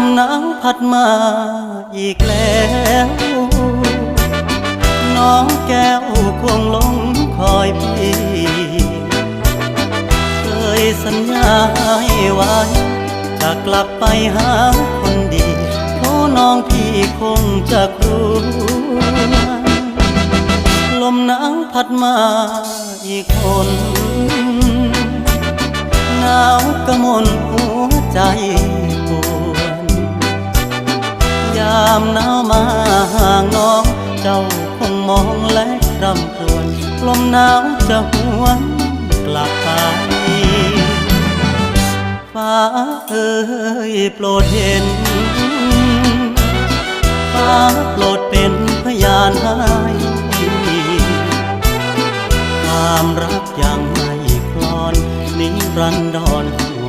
มหนาวพัดมาอีกแล้วน้องแก้วคงหลงคอยพี่เคยสัญญาให้ไว้จะกลับไปหาคนดีเพราะน้องพี่คงจะกลัวลมหนาวพัดมาอีกคนหนาวกระมนหัวใจปวดยามหนาวมาห่างน้องเจ้าคงมองและรำครวญลมหนาวจะหวนกลับไปฟ้าเอ่ยโปรดเห็นฟ้าโปรดเป็นพยานให้ความรักยังไม่คลอนนิรันดร